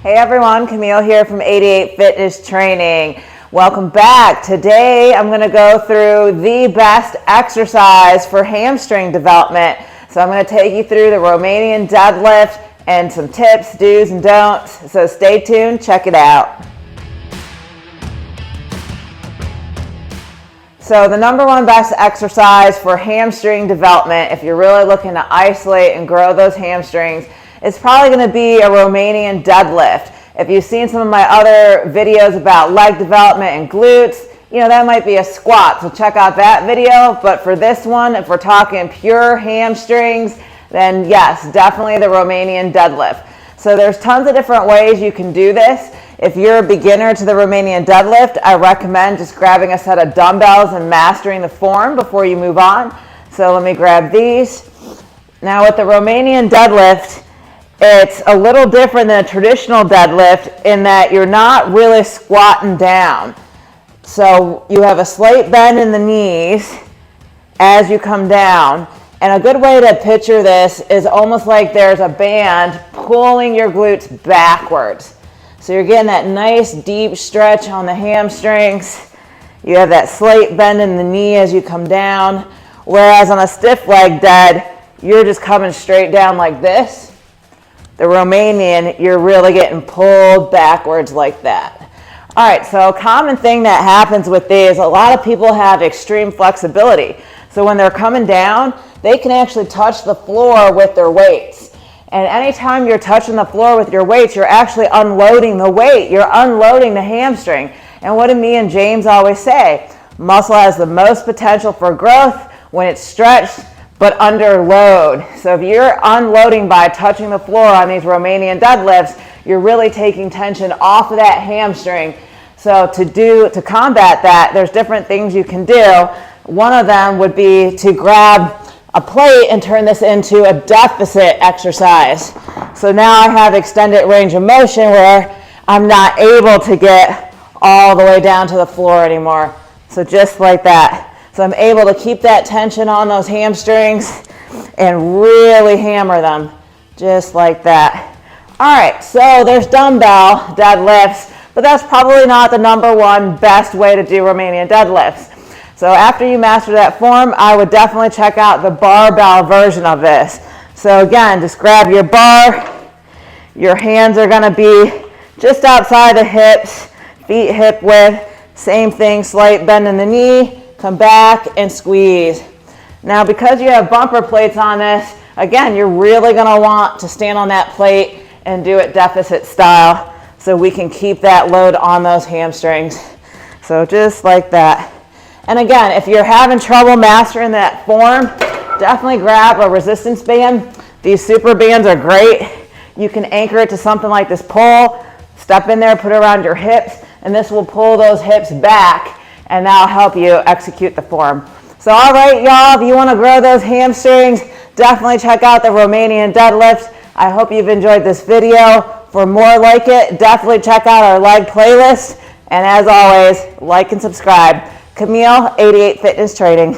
Hey everyone, Camille here from 88 Fitness Training. Welcome back. Today I'm going to go through the best exercise for hamstring development. So I'm going to take you through the Romanian deadlift and some tips, do's and don'ts. So stay tuned, check it out. So the number one best exercise for hamstring development, if you're really looking to isolate and grow those hamstrings, it's probably going to be a Romanian deadlift. If you've seen some of my other videos about leg development and glutes, you know, that might be a squat, so check out that video. But for this one, if we're talking pure hamstrings, then yes, definitely the Romanian deadlift. So there's tons of different ways you can do this. If you're a beginner to the Romanian deadlift, I recommend just grabbing a set of dumbbells and mastering the form before you move on. So let me grab these. Now with the Romanian deadlift, it's a little different than a traditional deadlift in that you're not really squatting down. So you have a slight bend in the knees as you come down. And a good way to picture this is almost like there's a band pulling your glutes backwards. So you're getting that nice deep stretch on the hamstrings. You have that slight bend in the knee as you come down. Whereas on a stiff leg dead, you're just coming straight down like this. The Romanian, you're really getting pulled backwards like that. All right, so a common thing that happens with these, a lot of people have extreme flexibility. So when they're coming down, they can actually touch the floor with their weights. And anytime you're touching the floor with your weights, you're actually unloading the weight. You're unloading the hamstring. And what do me and James always say? Muscle has the most potential for growth when it's stretched, but under load. So if you're unloading by touching the floor on these Romanian deadlifts, you're really taking tension off of that hamstring. So to combat that, there's different things you can do. One of them would be to grab a plate and turn this into a deficit exercise. So now I have extended range of motion where I'm not able to get all the way down to the floor anymore. So just like that. So I'm able to keep that tension on those hamstrings and really hammer them, just like that. All right, so there's dumbbell deadlifts, but that's probably not the number one best way to do Romanian deadlifts. So after you master that form, I would definitely check out the barbell version of this. So again, just grab your bar. Your hands are gonna be just outside the hips, feet hip width. Same thing, slight bend in the knee. Come back and squeeze. Now because you have bumper plates on this, again, you're really gonna want to stand on that plate and do it deficit style so we can keep that load on those hamstrings. So just like that. And again, if you're having trouble mastering that form, definitely grab a resistance band. These super bands are great. You can anchor it to something like this pole, step in there, put it around your hips, and this will pull those hips back and that'll help you execute the form. So all right, y'all, if you want to grow those hamstrings, definitely check out the Romanian deadlifts. I hope you've enjoyed this video. For more like it, definitely check out our leg playlist. And as always, like and subscribe. Camille, 88 Fitness Training.